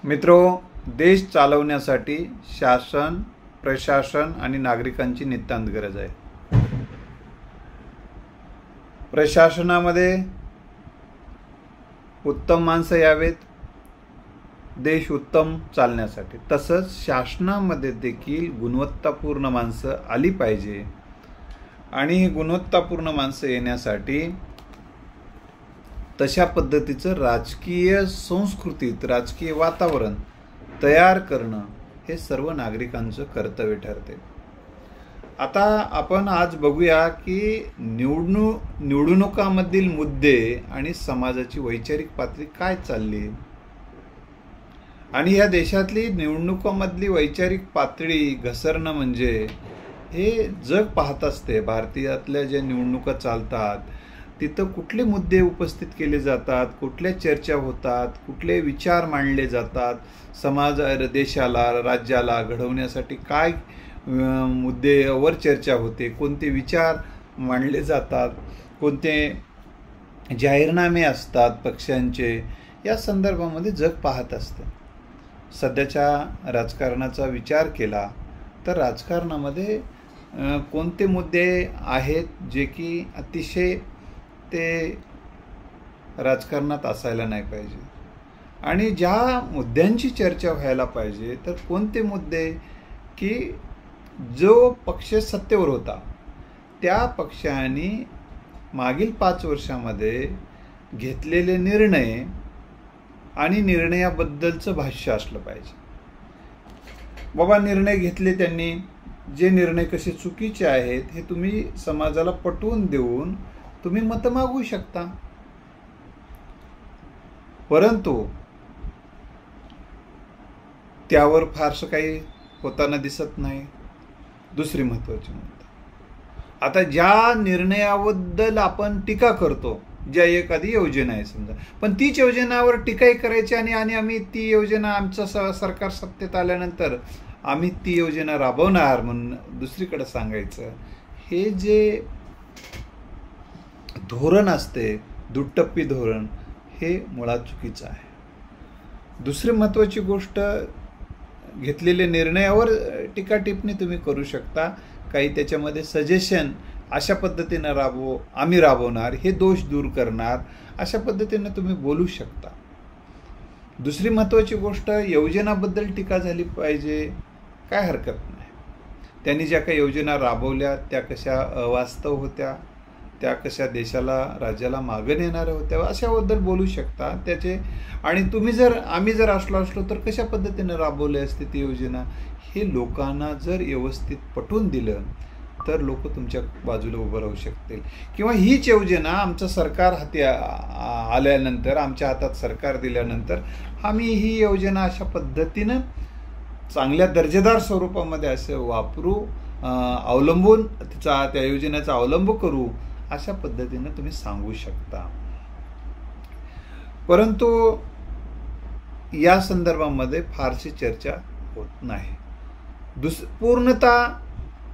मित्रो, देश चालवण्यासाठी शासन, प्रशासन आणि नागरिकांची नितांत गरज आहे. प्रशासनामध्ये उत्तम माणसं यावेत देश उत्तम चालण्यासाठी. तसंच शासनामध्ये देखील गुणवत्तापूर्ण माणसं आली पाहिजे. आणि गुणवत्तापूर्ण माणसं येण्यासाठी तशा पद्धतीचं राजकीय संस्कृतीत राजकीय वातावरण तयार करणं हे सर्व नागरिकांचं कर्तव्य ठरते. आता आपण आज बघूया की निवडणुकामधील मुद्दे आणि समाजाची वैचारिक पातळी काय चालली. आणि या देशातली निवडणुकामधली वैचारिक पातळी घसरणं म्हणजे हे जग पाहत असते. भारतातल्या ज्या निवडणुका चालतात तिथं कुठले मुद्दे उपस्थित केले जातात, कुठल्या चर्चा होतात, कुठले विचार मांडले जातात, समाज देशाला राज्याला घडवण्यासाठी काय मुद्द्यावर चर्चा होते, कोणते विचार मांडले जातात, कोणते जाहीरनामे असतात पक्षांचे, या संदर्भामध्ये जग पाहत असते. सध्याच्या राजकारणाचा विचार केला तर राजकारणामध्ये कोणते मुद्दे आहेत जे की अतिशय ते राजकारणात असायला नाही पाहिजे, आणि ज्या मुद्द्यांची चर्चा व्हायला पाहिजे तर कोणते मुद्दे की जो पक्ष सत्तेवर होता त्या पक्षाने मागील 5 वर्षामध्ये घेतलेले निर्णय आणि निर्णयाबद्दलचं भाष्य असलं पाहिजे. बाबा निर्णय घेतले त्यांनी, जे निर्णय कसे चुकीचे आहेत हे तुम्ही समाजाला पटवून देऊन तुम्ही मतं मागू शकता. परंतु त्यावर फारसं काही होताना दिसत नाही. दुसरी महत्त्वाची मुद्दा, आता ज्या निर्णयाबद्दल आपण टीका करतो, ज्या एखादी योजना आहे समजा, पण तीच योजनावर टीकाही करायची आणि आम्ही ती योजना आमचं सरकार सत्तेत आल्यानंतर आम्ही ती योजना राबवणार म्हणून दुसरीकडे सांगायचं, हे जे धोरण असते दुटप्पी धोरण, हे मुळात चुकीचं आहे. दुसरी महत्त्वाची गोष्ट, घेतलेल्या निर्णयावर टीका टिप्पणी तुम्ही करू शकता, काही त्याच्यामध्ये सजेशन अशा पद्धतीनं आम्ही राबवणार, हे दोष दूर करणार, अशा पद्धतीनं तुम्ही बोलू शकता. दुसरी महत्त्वाची गोष्ट, योजनाबद्दल टीका झाली पाहिजे, काय हरकत नाही. त्यांनी ज्या काही योजना राबवल्या त्या कशा अवास्तव होत्या, त्या कशा देशाला राज्याला मागं नेणाऱ्या होत्या, अशाबद्दल बोलू शकता त्याचे. आणि आम्ही जर असलो तर कशा पद्धतीनं राबवली असते ती योजना, हे लोकांना जर व्यवस्थित पटवून दिलं तर लोक तुमच्या बाजूला उभं राहू शकतील. किंवा हीच योजना आमचं सरकार हाती आल्यानंतर, आमच्या हातात सरकार दिल्यानंतर आम्ही ही योजना अशा पद्धतीनं चांगल्या दर्जेदार स्वरूपामध्ये असं वापरू, अवलंबून त्या योजनेचा अवलंब करू, अशा पद्धतीनं तुम्ही सांगू शकता. परंतु या संदर्भामध्ये फारशी चर्चा होत नाही. पूर्णतः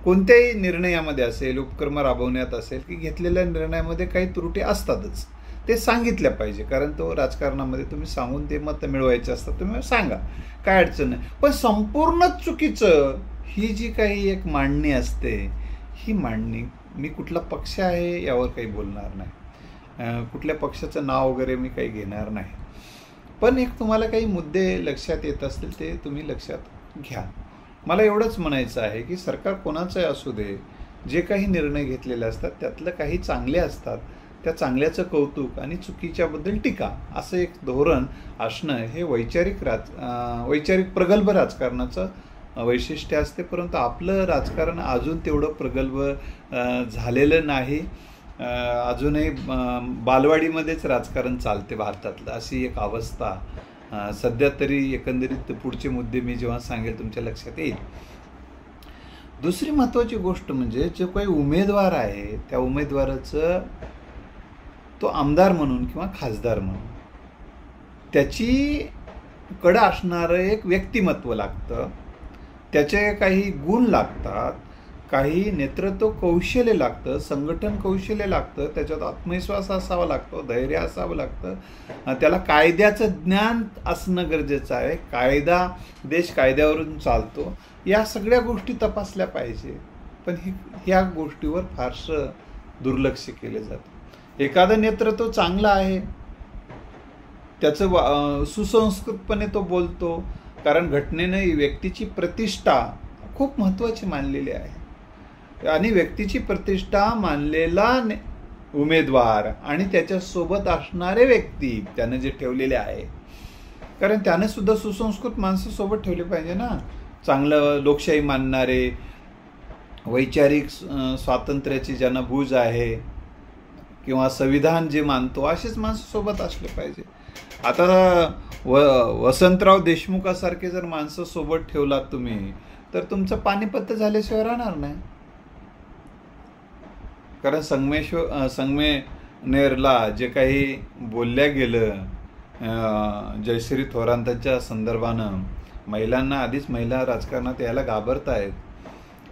कोणत्याही निर्णयामध्ये असेल, उपक्रम राबवण्यात असेल की घेतलेल्या निर्णयामध्ये काही त्रुटी असतातच, ते सांगितल्या पाहिजे. कारण तो राजकारणामध्ये तुम्ही सांगून ते मतं मिळवायचे असतात, तुम्ही सांगा, काय अडचण नाही. पण संपूर्णच चुकीचं ही जी काही एक मांडणी असते, ही मांडणी, मी कुठला पक्ष आहे यावर काही बोलणार नाही, कुठल्या पक्षाचं नाव वगैरे मी काही घेणार नाही. पण एक तुम्हाला काही मुद्दे लक्षात येत असतील ते तुम्ही लक्षात घ्या. मला एवढंच म्हणायचं आहे की सरकार कोणाचंही असू दे, जे काही निर्णय घेतलेले असतात त्यातलं काही चांगले असतात, त्या चांगल्याचं कौतुक आणि चुकीच्याबद्दल टीका, असं एक धोरण असणं हे वैचारिक प्रगल्भ राजकारणाचं वैशिष्ट्य असते. परंतु आपलं राजकारण अजून तेवढं प्रगल्भ झालेलं नाही. अजूनही बालवाडीमध्येच राजकारण चालते भारतातलं, अशी एक अवस्था सध्या तरी. एकंदरीत पुढचे मुद्दे मी जेव्हा सांगेल तुमच्या लक्षात येईल. दुसरी महत्त्वाची गोष्ट म्हणजे जो काही उमेदवार आहे त्या उमेदवाराचं तो आमदार म्हणून किंवा खासदार म्हणून त्याची कडं असणारं एक व्यक्तिमत्व लागतं, त्याचे काही गुण लागतात, काही नेतृत्व कौशल्य लागतं, संघटन कौशल्य लागतं, त्याच्यात आत्मविश्वास असावा लागतो, धैर्य असावं लागतं, त्याला कायद्याचं ज्ञान असणं गरजेचं आहे. देश कायद्यावरून चालतो, या सगळ्या गोष्टी तपासल्या पाहिजे. पण ह्या गोष्टीवर फारसं दुर्लक्ष केले जातं. एखादं नेतृत्व चांगलं आहे, त्याचं सुसंस्कृतपणे तो बोलतो, कारण घटनेने व्यक्तीची प्रतिष्ठा खूप महत्त्वाची मानलेली आहे. आणि व्यक्तीची प्रतिष्ठा मानलेला उमेदवार आणि त्याच्यासोबत असणारे व्यक्ती त्यानं जे ठेवलेले आहे, कारण त्याने सुद्धा सुसंस्कृत माणसं सोबत ठेवले पाहिजे ना. चांगलं लोकशाही मानणारे, वैचारिक स्वातंत्र्याची ज्यांना बूज आहे किंवा संविधान जे मानतो, असेच माणसं सोबत असले पाहिजे. आता वसंतराव देशमुखासारखे जर माणसं सोबत ठेवलात तुम्ही, तर तुमचं पानिपत झाल्याशिवाय राहणार नाही. कारण संगमेनेरला जे काही बोलल्या गेलं जयश्री थोरातांच्या संदर्भानं, महिला राजकारणात यायला घाबरत आहेत.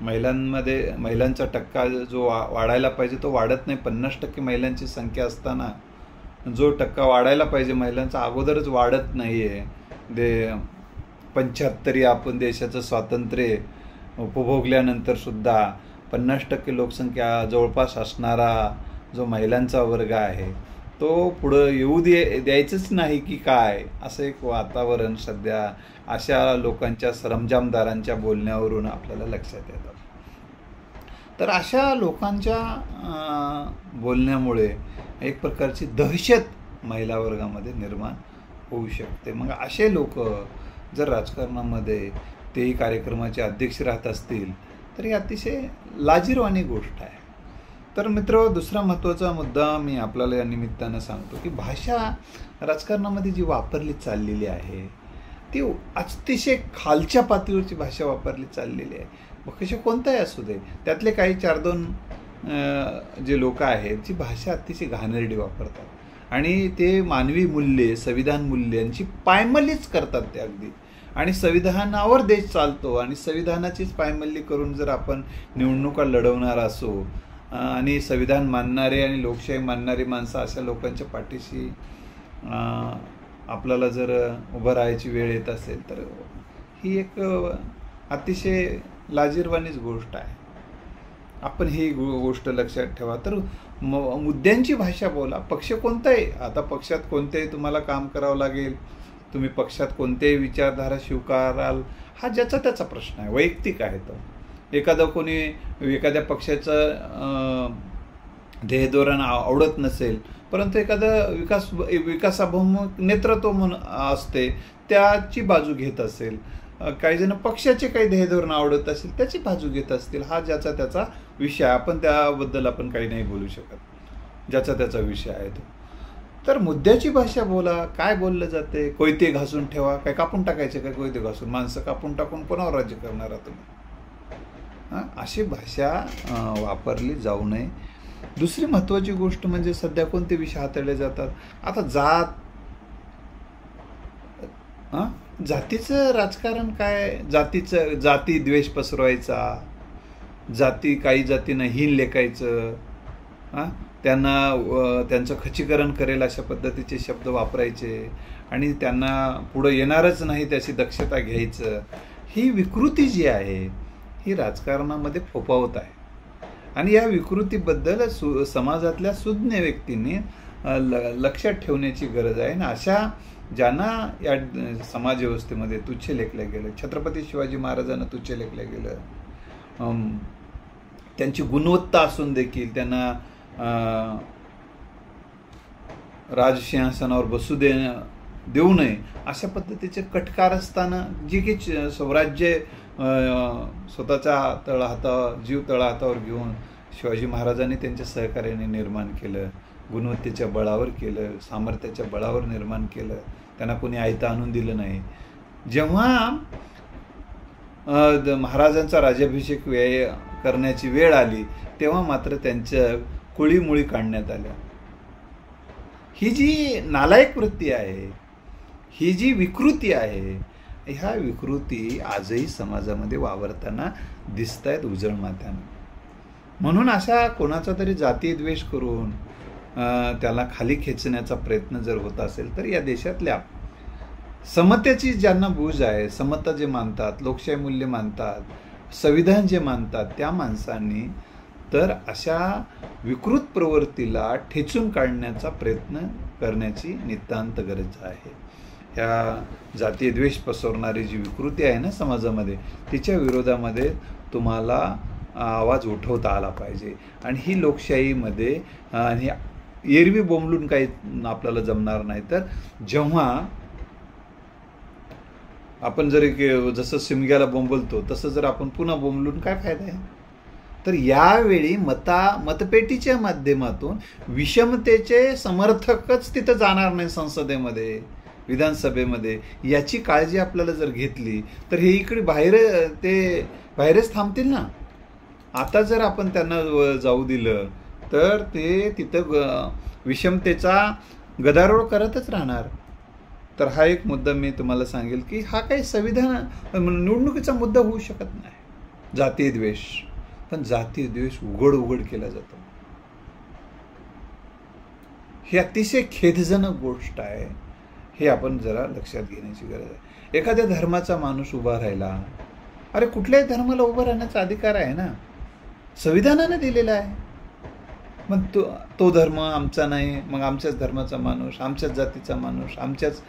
महिलांचा टक्का जो वाढायला पाहिजे तो वाढत नाही. 50% महिलांची संख्या असताना जो टक्का वाढायला पाहिजे महिलांचा अगोदरच वाढत नाही आहे. 75 आपण देशाचं स्वातंत्र्य उपभोगल्यानंतर सुद्धा 50% लोकसंख्या जवळपास असणारा जो महिलांचा वर्ग आहे तो पुढं येऊ द्यायचंच नाही की काय, असं एक वातावरण सध्या अशा लोकांच्या सरंजामदारांच्या बोलण्यावरून आपल्याला लक्षात येतं. तर अशा लोकांच्या बोलण्यामुळे एक प्रकारची दहशत महिला वर्गामध्ये निर्माण होऊ शकते. मग असे लोक जर राजकारणामध्ये तेही कार्यक्रमाचे अध्यक्ष राहत असतील तर ही अतिशय लाजिरवाणी गोष्ट आहे. तर मित्र, दुसरा महत्त्वाचा मुद्दा मी आपल्याला या निमित्तानं सांगतो की भाषा राजकारणामध्ये जी वापरली चाललेली आहे ती अतिशय खालच्या पातळीवरची भाषा वापरली चाललेली आहे. मग कसे कोणताही असू दे, त्यातले काही 4-2 जे लोक आहेत जी भाषा अतिशय घाणेरडी वापरतात आणि ते मानवी मूल्ये, संविधान मूल्यांची पायमल्लीच करतात ते अगदी. आणि संविधानावर देश चालतो आणि संविधानाचीच पायमल्ली करून जर आपण निवडणुका लढवणार असो आणि संविधान मानणारे आणि लोकशाही मानणारी माणसं अशा लोकांच्या पाठीशी आपल्याला जर उभं राहायची वेळ येत असेल तर ही एक अतिशय लाजिरवाणीच गोष्ट आहे. आपण ही गोष्ट लक्षात ठेवा. तर मुद्द्यांची भाषा बोला. पक्ष कोणताही, आता पक्षात कोणतेही तुम्हाला काम करावं लागेल, तुम्ही पक्षात कोणतेही विचारधारा स्वीकाराल, हा ज्याचा त्याचा प्रश्न आहे, वैयक्तिक आहे. तो एखाद्या पक्षाचं ध्येयधोरण आवडत नसेल, परंतु एखादं विकासाभिमुख नेतृत्व असते त्याची बाजू घेत असेल, काही जण पक्षाचे काही ध्येयधोरण आवडत असेल त्याची बाजू घेत असतील, हा ज्याचा त्याचा विषय. आपण त्याबद्दल आपण काही नाही बोलू शकत, ज्याचा त्याचा विषय आहे तो. तर मुद्द्याची भाषा बोला. काय बोललं जाते? कोयते घासून ठेवा. काय कापून टाकायचे काय कोयते घासून? माणसं कापून टाकून कोणावर राज्य करणार आहात तुम्ही? अशी भाषा वापरली जाऊ नये. दुसरी महत्त्वाची गोष्ट म्हणजे सध्या कोणते विषय हाताळले जातात? आता जातीचं राजकारण काय? जाती द्वेष पसरवायचा, काही जातींना हीन लेखायचं, त्यांचं खच्चीकरण करेल अशा पद्धतीचे शब्द वापरायचे आणि त्यांना पुढं येणारच नाही त्याची दक्षता घ्यायचं. ही विकृती जी आहे ही राजकारणामध्ये फोफावत आहे आणि या विकृतीबद्दल समाजातल्या सुज्ञ व्यक्तींनी लक्षात ठेवण्याची गरज आहे. आणि अशा ज्यांना या समाजव्यवस्थेमध्ये तुच्छ लेखलं गेलं, छत्रपती शिवाजी महाराजांना तुच्छ लेखलं गेलं, त्यांची गुणवत्ता असून देखील त्यांना राजसिंहासनावर बसू देऊ नये अशा पद्धतीचे कटकारस्थानं जी की स्वराज्य स्वतःच्या जीव तळहातावर घेऊन शिवाजी महाराजांनी त्यांच्या सहकार्याने निर्माण केलं, गुणवत्तेच्या बळावर केलं, सामर्थ्याच्या बळावर निर्माण केलं. त्यांना कोणी आयतं आणून दिलं नाही. जेव्हा महाराजांचा राज्याभिषेक करण्याची वेळ आली तेव्हा मात्र त्यांच्या कुळीमुळी काढण्यात आल्या. ही जी नालायक वृत्ती आहे, ही जी विकृती आहे, ह्या विकृती आजही समाजामध्ये वावरताना दिसत आहेत उजळ माथ्यानं. म्हणून अशा कोणाचा तरी जाती द्वेष करून त्याला खाली खेचण्याचा प्रयत्न जर होत असेल तर या देशातल्या समतेची ज्यांना बूज आहे, समता जे मानतात, लोकशाही मूल्य मानतात, संविधान जे मानतात, त्या माणसांनी तर अशा विकृत प्रवृत्तीला ठेचून काढण्याचा प्रयत्न करण्याची नितांत गरज आहे. ह्या जातीय द्वेष पसरणारी जी विकृती आहे ना समाजामध्ये, तिच्या विरोधामध्ये तुम्हाला आवाज उठवता आला पाहिजे. आणि ही लोकशाहीमध्ये आणि एरवी बोंबलून काही आपल्याला जमणार नाही. तर जेव्हा आपण जर जसं शिमग्याला बोंबलतो तसं जर आपण पुन्हा बोंबलून काय फायदा आहे. तर यावेळी मतपेटीच्या माध्यमातून विषमतेचे समर्थकच तिथं जाणार नाही संसदेमध्ये, विधानसभेमध्ये. याची काळजी आपल्याला जर घेतली तर हे इकडे बाहेरच थांबतील ना. आता जर आपण त्यांना जाऊ दिलं तर ते तिथं विषमतेचा गदारोळ करतच राहणार. तर हा एक मुद्दा मी तुम्हाला सांगेल की हा काही संविधान निवडणुकीचा मुद्दा होऊ शकत नाही, जातीय द्वेष. पण जातीय द्वेष उघड केला जातो. ही अतिशय खेदजनक गोष्ट आहे. हे आपण जरा लक्षात घेण्याची गरज आहे. एखाद्या धर्माचा माणूस उभा राहिला, अरे कुठल्याही धर्माला उभा राहण्याचा अधिकार आहे ना, संविधानाने दिलेला आहे. मग तो धर्म आमचा नाही, मग आमच्याच धर्माचा माणूस, आमच्याच जातीचा माणूस, आमच्याच,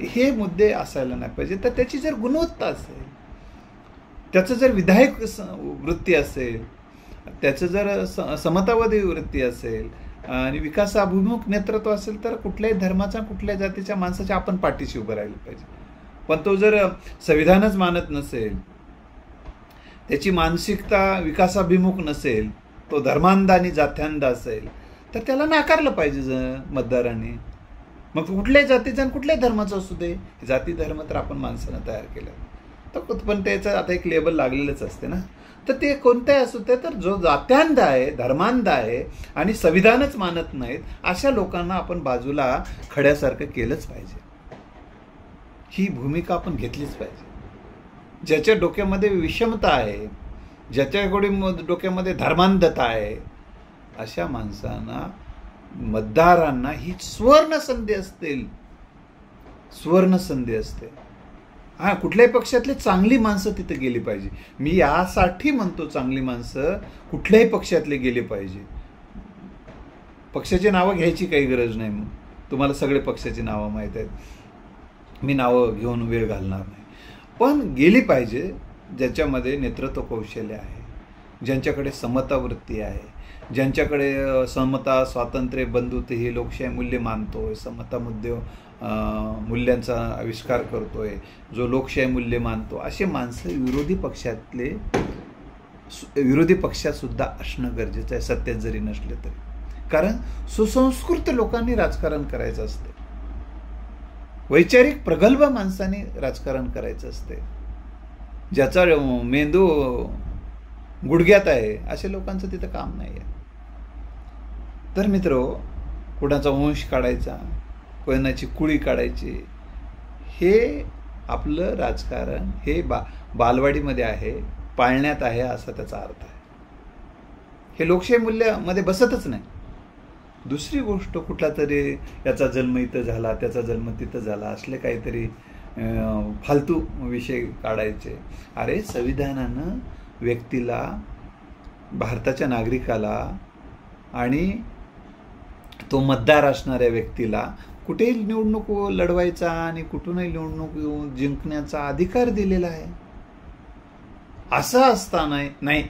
हे मुद्दे असायला नाही पाहिजे. तर त्याची जर गुणवत्ता असेल, त्याचं जर विधायक वृत्ती असेल, त्याचं जर समतावादी वृत्ती असेल आणि विकासाभिमुख नेतृत्व असेल तर कुठल्याही धर्माचा, कुठल्याही जातीच्या माणसाच्या आपण पाठीशी उभं राहिलं पाहिजे. पण तो जर संविधानच मानत नसेल, त्याची मानसिकता विकासाभिमुख नसेल, तो धर्मांध आणि जात्यांध असेल तर त्याला नाकारलं पाहिजे मतदारांनी. मग कुठल्याही जातीचा आणि कुठल्याही धर्माचा असू दे, जाती धर्म तर आपण माणसानं तयार केलं. तर पण त्याचं आता एक लेबल लागलेलंच असते ना. तर ते कोणत्याही असू दे, तर जो जात्यांध आहे, धर्मांध आहे आणि संविधानच मानत नाहीत, अशा लोकांना आपण बाजूला खड्यासारखं केलंच पाहिजे. ही भूमिका आपण घेतलीच पाहिजे. ज्याच्या डोक्यामध्ये विषमता आहे, ज्याच्याकडे डोक्यामध्ये धर्मांधता आहे, अशा माणसांना, मतदारांना ही सुवर्ण संधी असते. हा, कुठल्याही पक्षातली चांगली माणसं तिथे गेली पाहिजे. मी यासाठी म्हणतो चांगली माणसं कुठल्याही पक्षातले गेले पाहिजे. पक्षाची नावं घ्यायची काही गरज नाही. मग तुम्हाला सगळे पक्षाची नावं माहीत आहेत, मी नावं घेऊन वेळ घालणार नाही. पण गेली पाहिजे ज्याच्यामध्ये नेतृत्व कौशल्य आहे, ज्यांच्याकडे समता वृत्ती आहे, ज्यांच्याकडे समता, स्वातंत्र्य, बंधुत्व हे लोकशाही मूल्य मानतोय, समता मूल्यांचा आविष्कार करतोय, जो लोकशाही मूल्य मानतो, असे माणसं विरोधी पक्षात सुद्धा असणं गरजेचं आहे, सत्तेत जरी नसले तरी. कारण सुसंस्कृत लोकांनी राजकारण करायचं असते, वैचारिक प्रगल्भ माणसांनी राजकारण करायचं असते, ज्याचा मेंदू गुडघ्यात आहे, अशा लोकांचं तिथं काम नाही आहे. तर मित्रो, कुणाचा वंश काढायचा, कोणाची कुळी काढायची, हे आपलं राजकारण हे बालवाडीमध्ये आहे, पाळण्यात आहे असा त्याचा अर्थ आहे. हे लोकशाही मूल्यामध्ये बसतच नाही. दुसरी गोष्ट, कुठला तरी याचा जन्म इथं झाला, त्याचा जन्म तिथं झाला, असले काहीतरी फालतू विषय काढायचे. अरे, संविधानानं व्यक्तीला, भारताच्या नागरिकाला आणि तो मतदार असणाऱ्या व्यक्तीला कुठेही निवडणूक लढवायचा आणि कुठूनही निवडणूक जिंकण्याचा अधिकार दिलेला आहे. असं असताना नाही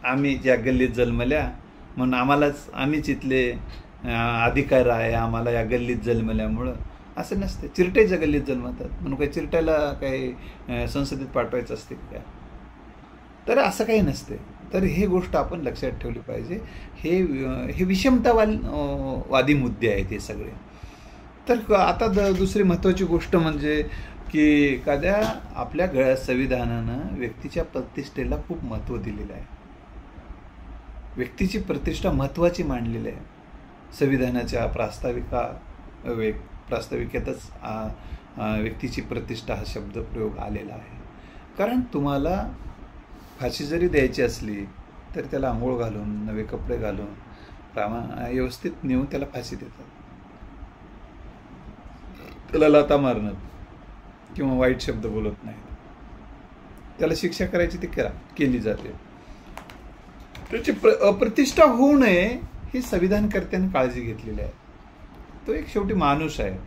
आम्ही ज्या गल्लीत जन्मल्या म्हणून आम्हीच इथले अधिकार आहे, आम्हाला या गल्लीत जन्मल्यामुळं, असं नसते. चिरट्याच्या गल्लीत जन्मतात म्हणून काही चिरट्याला काही संसदेत पाठवायचं असते का? तर असं काही नसते. तर हे गोष्ट आपण लक्षात ठेवली पाहिजे. हे विषमतावादी मुद्दे आहेत हे सगळे. तर आता दुसरी महत्त्वाची गोष्ट म्हणजे की एखाद्या आपल्या संविधानानं व्यक्तीच्या प्रतिष्ठेला खूप महत्त्व दिलेलं आहे. व्यक्तीची प्रतिष्ठा महत्त्वाची मानलेली आहे. संविधानाच्या प्रास्ताविकेतच व्यक्तीची प्रतिष्ठा हा शब्दप्रयोग आलेला आहे. कारण तुम्हाला फाशी जरी द्यायची असली तर त्याला आंघोळ घालून, नवे कपडे घालून, व्यवस्थित नेऊन त्याला फाशी देतात. त्याला लाथा मारणार किंवा वाईट शब्द बोलत नाही, त्याला शिक्षा करायची ती केली जाते. त्याची अप्रतिष्ठा होऊ नये ही संविधानकर्त्यांनी काळजी घेतलेली आहे. तो एक शेवटी माणूस आहे.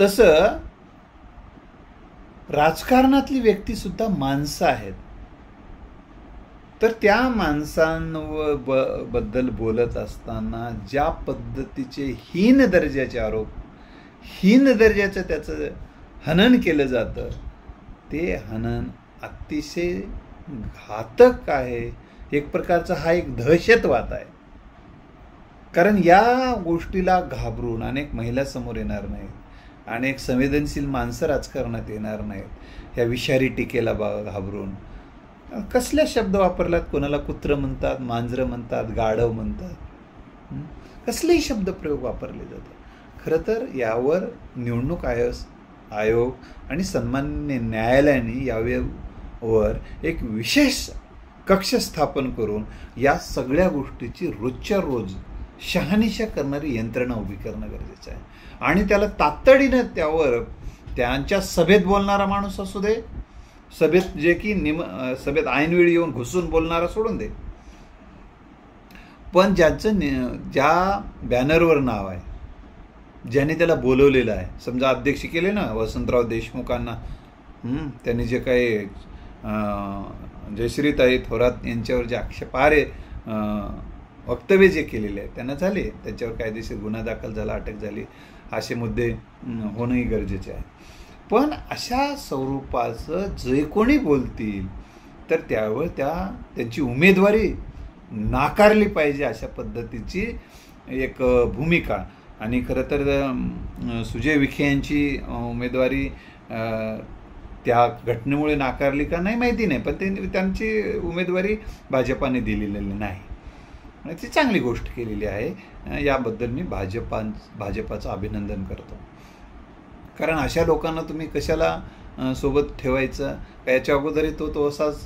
तसं राजकारणातली व्यक्ती सुद्धा माणसं आहेत. तर त्या माणसांबद्दल बोलत असताना ज्या पद्धतीचे हीन दर्जाचे आरोप, हीन दर्जाचं त्याचं हनन केलं जातं, ते हनन अतिशय घातक आहे. एक प्रकारचा हा एक दहशतवाद आहे. कारण या गोष्टीला घाबरून अनेक महिला समोर येणार नाहीत, अनेक संवेदनशील माणसं राजकारणात येणार नाहीत. या विषारी टीकेला घाबरून कसले शब्द वापरलात, कोणाला कुत्रं म्हणतात, मांजरं म्हणतात, गाढव म्हणतात, कसलेही शब्द प्रयोग वापरले जातात. खरं तर यावर निवडणूक आयोग आणि सन्माननीय न्यायालयाने यावर एक विशेष कक्ष स्थापन करून या सगळ्या गोष्टीची रोजच्या रोज शहानिशा करणारी यंत्रणा उभी करणं गरजेचं आहे. आणि त्याला तातडीनं त्यावर त्यांच्या सभेत बोलणारा माणूस असू दे, सभेत जे की सभेत ऐनवेळी येऊन घुसून बोलणारा सोडून दे, पण ज्याचं ज्या बॅनरवर नाव आहे, ज्याने त्याला बोलवलेलं आहे, समजा अध्यक्ष केले ना वसंतराव देशमुखांना, त्यांनी जे काही जयश्रीताई थोरात यांच्यावर जे आक्षेपार्ह वक्तव्य जे केलेले आहेत त्यांना झाले, त्यांच्यावर कायदेशीर गुन्हा दाखल झाला, अटक झाली, असे मुद्दे होणंही गरजेचे आहे. पण अशा स्वरूपाचं जे कोणी बोलतील तर त्यावर त्यांची उमेदवारी नाकारली पाहिजे, अशा पद्धतीची एक भूमिका. आणि खरं तर सुजय विखे यांची उमेदवारी त्या घटनेमुळे नाकारली का नाही माहिती नाही, पण त्यांची उमेदवारी भाजपाने दिलेली नाही. ती चांगली गोष्ट केलेली आहे. याबद्दल मी भाजपाचं अभिनंदन करतो. कारण अशा लोकांना तुम्ही कशाला सोबत ठेवायचं, याच्या अगोदरही तो असाच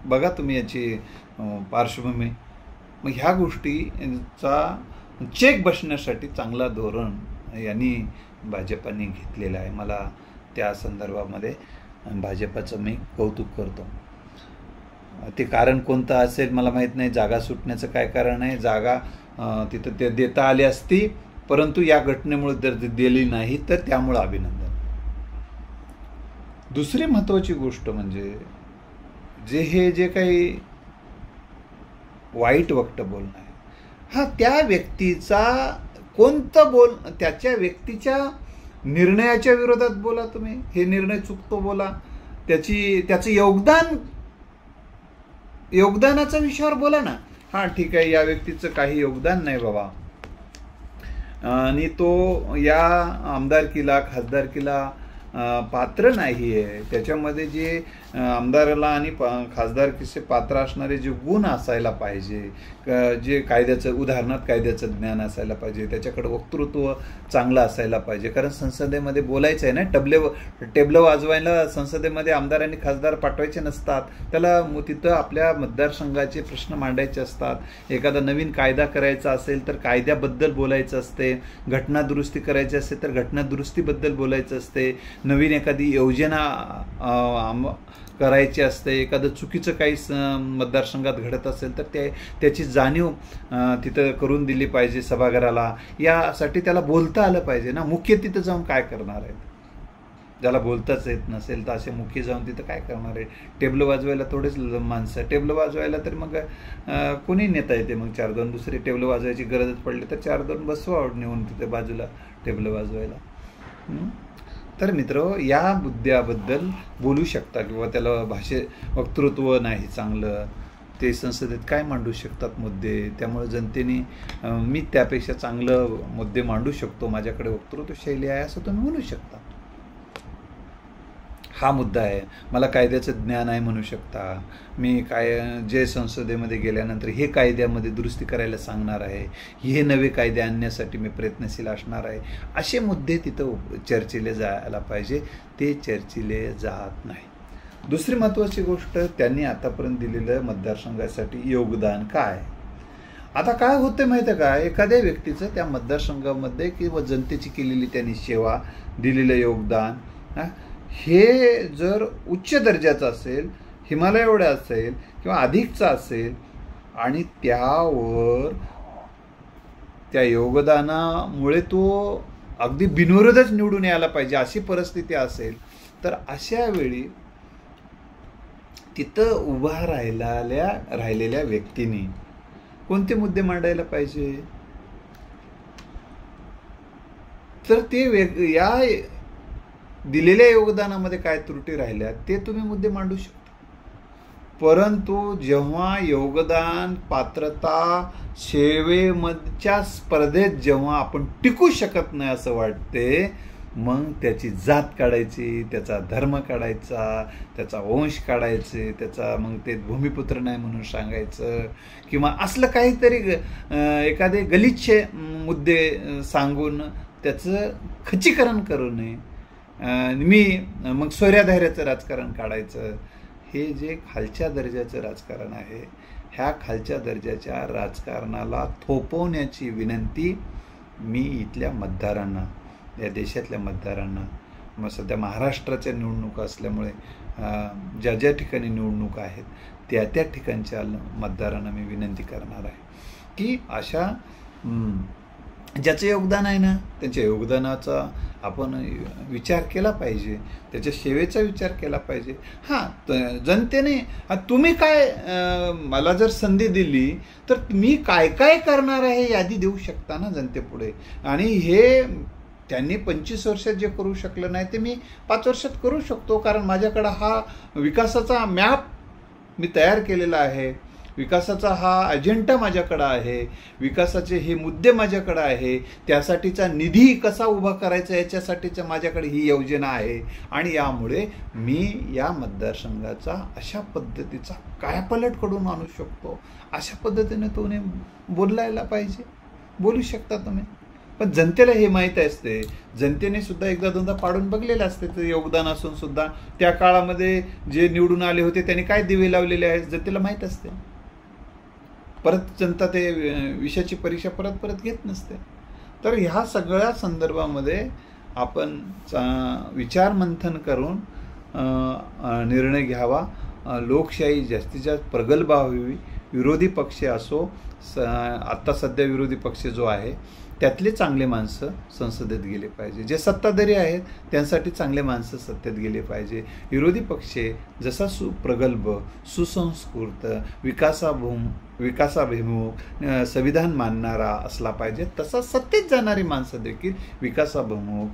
बघा तुम्ही याची पार्श्वभूमी. मग ह्या गोष्टीचा चेक बसण्यासाठी चांगला धोरण यांनी भाजपाने घेतलेलं आहे. मला त्या संदर्भामध्ये भाजपाचं मी कौतुक करतो. ते कारण कोणतं असेल मला माहीत नाही, जागा सुटण्याचं काय कारण आहे, जागा तिथं ते देता आली असती, परंतु या घटनेमुळे जर दिली नाही तर त्यामुळं अभिनंदन. दुसरी महत्त्वाची गोष्ट म्हणजे जे काही वाईट वक्तव्य बोलणं आहे, हा त्या व्यक्तीचा त्याच्या व्यक्तीच्या निर्णयाच्या विरोधात बोला तुम्ही, हे निर्णय चुकतो बोला, त्याचं योगदानाच्या विषयावर बोला ना. हा ठीक आहे, या व्यक्तीचं काही योगदान नाही बाबा, आणि तो या आमदारकीला खासदारकीला पात्र नाही आहे, त्याच्यामध्ये जे आमदाराला आणि खासदारकीचे पात्र असणारे जे गुण असायला पाहिजे, जे उदाहरणार्थ कायद्याचं ज्ञान असायला पाहिजे, त्याच्याकडे वक्तृत्व चांगलं असायला पाहिजे. कारण संसदेमध्ये बोलायचं आहे ना, टेबलं वाजवायला संसदेमध्ये आमदार आणि खासदार पाठवायचे नसतात, त्याला तिथं आपल्या मतदारसंघाचे प्रश्न मांडायचे असतात. एखादा नवीन कायदा करायचा असेल तर कायद्याबद्दल बोलायचं असते, घटना दुरुस्ती करायची असेल तर घटना दुरुस्तीबद्दल बोलायचं असते, नवीन एखादी योजना करायची असते, एखादं चुकीचं काही मतदारसंघात घडत असेल तर त्याची जाणीव तिथं करून दिली पाहिजे सभागृहाला. यासाठी त्याला बोलता आलं पाहिजे ना. मुख्य तिथं जाऊन काय करणार आहेत, ज्याला बोलताच येत नसेल तर असे मुख्य जाऊन तिथं काय करणार आहे. टेबलं वाजवायला थोडेच माणसं, टेबलं वाजवायला तर मग कोणी नेता येते. मग 4-2 दुसरी टेबलं वाजवायची गरजच पडली तर 4-2 बसवा नेऊन तिथे बाजूला टेबलं वाजवायला. तर मित्र, या मुद्द्याबद्दल बोलू शकता किंवा त्याला वक्तृत्व नाही चांगलं, ते संसदेत काय मांडू शकतात मुद्दे, त्यामुळे जनतेने मी त्यापेक्षा चांगलं मुद्दे मांडू शकतो, माझ्याकडे वक्तृत्व शैली आहे असं तुम्ही म्हणू शकता. हा मुद्दा आहे. मला कायद्याचं ज्ञान आहे म्हणू शकता. मी जे संसदेमध्ये गेल्यानंतर हे कायद्यामध्ये दुरुस्ती करायला सांगणार आहे, हे नवे कायदे आणण्यासाठी मी प्रयत्नशील असणार आहे. असे मुद्दे तिथं चर्चेले जायला पाहिजे. ते चर्चेले जात नाही. दुसरी महत्त्वाची गोष्ट, त्यांनी आतापर्यंत दिलेलं मतदारसंघासाठी योगदान काय. आता काय होतं माहिती आहे का, एखाद्या व्यक्तीचं त्या मतदारसंघामध्ये किंवा जनतेची केलेली त्यांनी सेवा, दिलेलं योगदान हे जर उच्च दर्जाचं असेल, हिमालय एवढं असेल किंवा अधिकचं असेल आणि त्यावर त्या योगदानामुळे तो अगदी बिनविरोधच निवडून यायला पाहिजे अशी परिस्थिती असेल, तर अशा वेळी तिथं उभा राहिलेल्या व्यक्तीने कोणते मुद्दे मांडायला पाहिजे. तर ते या दिलेल्या योगदानामध्ये काय त्रुटी राहिल्या ते तुम्ही मुद्दे मांडू शकता. परंतु जेव्हा योगदान, पात्रता, सेवेच्या स्पर्धेत जेव्हा आपण टिकू शकत नाही असं वाटते, मग त्याची जात काढायची, त्याचा धर्म काढायचा, त्याचा वंश काढायचे, त्याचा मग ते भूमिपुत्र नाही म्हणून सांगायचं किंवा असलं काहीतरी एखादे गलिच्छ मुद्दे सांगून त्याचं खच्चीकरण करू नये. मग स्वैराधार्याचं राजकारण काढायचं. हे जे खालच्या दर्जाचं राजकारण आहे, ह्या खालच्या दर्जाच्या राजकारणाला थोपवण्याची विनंती मी इथल्या मतदारांना, या देशातल्या मतदारांना, मग सध्या महाराष्ट्राच्या निवडणुका असल्यामुळे ज्या ज्या ठिकाणी निवडणुका आहेत त्या ठिकाणच्या मतदारांना मी विनंती करणार आहे की अशा ज्याचं योगदान आहे ना, त्यांच्या योगदानाचा आपण विचार केला पाहिजे, त्याच्या सेवेचा विचार केला पाहिजे. जनतेने तुम्ही काय, मला जर संधी दिली तर मी काय काय करणार आहे यादी देऊ शकता ना जनतेपुढे. आणि हे त्यांनी 25 वर्षात जे करू शकलं नाही ते मी 5 वर्षात करू शकतो, कारण माझ्याकडं हा विकासाचा मॅप मी तयार केलेला आहे, विकासाचा हा अजेंडा माझ्याकडं आहे, विकासाचे हे मुद्दे माझ्याकडं आहे, त्यासाठीचा निधी कसा उभा करायचा याच्यासाठीच्या माझ्याकडे ही योजना आहे. आणि यामुळे मी या मतदारसंघाचा अशा पद्धतीचा कायापालट करून आणू शकतो, अशा पद्धतीने तुम्ही बोलायला पाहिजे. बोलू शकता तुम्ही, पण जनतेला हे माहीत असते. जनतेने सुद्धा एकदा दोनदा पाडून बघलेलं असते ते योगदान असून सुद्धा. त्या काळामध्ये जे निवडून आले होते त्यांनी काय दिवे लावलेले आहेत जनतेला माहीत असते. परत जनता ते विषयाची परीक्षा परत घेत नसते. तर ह्या सगळ्या संदर्भामध्ये आपण विचार मंथन करून निर्णय घ्यावा. लोकशाही जास्तीत जास्त प्रगल्भ व्हावी. विरोधी पक्ष असो, आत्ता सध्या विरोधी पक्ष जो आहे त्यातले चांगले माणसं संसदेत गेले पाहिजे. जे सत्ताधारी आहेत त्यांसाठी चांगले माणसं सत्तेत गेले पाहिजे. विरोधी पक्ष जसा प्रगल्भ, सुसंस्कृत, विकासाभिमुख, संविधान मानणारा असला पाहिजे, तसा सत्तेत जाणारी माणसं देखील विकासाभिमुख,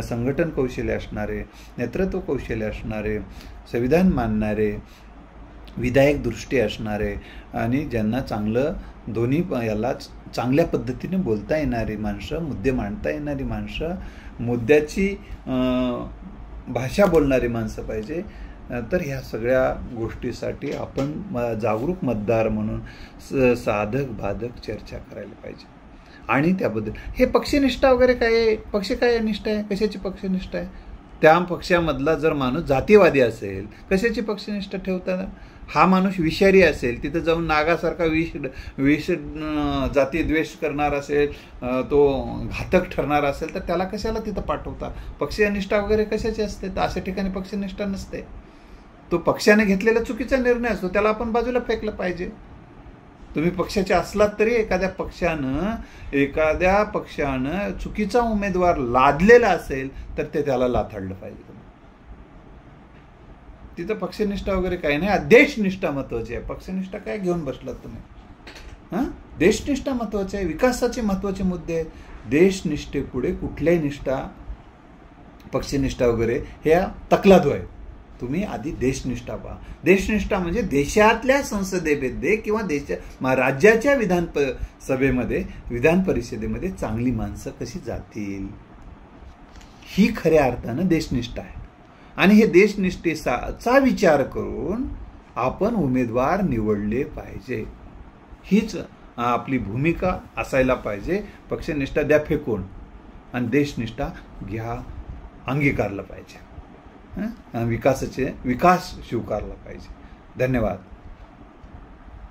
संघटन कौशल्य असणारे, नेतृत्व कौशल्य असणारे, संविधान मानणारे, विधायक दृष्टी असणारे आणि ज्यांना चांगलं दोन्ही यालाच चांगल्या पद्धतीने बोलता येणारी माणसं, मुद्दे मांडता येणारी माणसं, मुद्द्याची भाषा बोलणारी माणसं पाहिजे. तर ह्या सगळ्या गोष्टीसाठी आपण जागरूक मतदार म्हणून साधक बाधक चर्चा करायला पाहिजे. आणि त्याबद्दल हे पक्षनिष्ठा वगैरे काय, पक्ष काय निष्ठा आहे, कशाची पक्षनिष्ठा आहे. त्या पक्षामधला जर माणूस जातीवादी असेल, कशाची पक्षनिष्ठा ठेवताना. हा माणूस विषारी असेल, तिथं जाऊन नागासारखा विष जाती द्वेष करणार असेल, तो घातक ठरणार असेल, तर त्याला कशाला तिथं पाठवता. पक्षनिष्ठा वगैरे कशाची असते, तर अशा ठिकाणी पक्षनिष्ठा नसते. तो पक्षाने घेतलेला चुकीचा निर्णय असतो, त्याला आपण बाजूला फेकलं पाहिजे. तुम्ही पक्षाचे असलात तरी एखाद्या पक्षानं चुकीचा उमेदवार लादलेला असेल तर त्याला लाथाडलं पाहिजे. तिथं पक्षनिष्ठा वगैरे काही नाही. देशनिष्ठा महत्वाची आहे. पक्षनिष्ठा काय घेऊन बसलात तुम्ही. देशनिष्ठा महत्वाची आहे. विकासाचे महत्वाचे मुद्दे आहेत. देशनिष्ठेपुढे कुठल्याही निष्ठा, पक्षनिष्ठा वगैरे ह्या तकलादू आहे. तुम्ही आधी देशनिष्ठा पहा. देशनिष्ठा म्हणजे देशातल्या संसदेमध्ये किंवा राज्याच्या विधानसभेमध्ये, विधान परिषदेमध्ये चांगली माणसं कशी जातील, ही खऱ्या अर्थानं देशनिष्ठा आहे. आणि हे देशनिष्ठेचा विचार करून आपण उमेदवार निवडले पाहिजे. हीच आपली भूमिका असायला पाहिजे. पक्षनिष्ठा द्या फेकून आणि देशनिष्ठा घ्या, अंगीकारला पाहिजे. विकास स्वीकारला पाहिजे. धन्यवाद.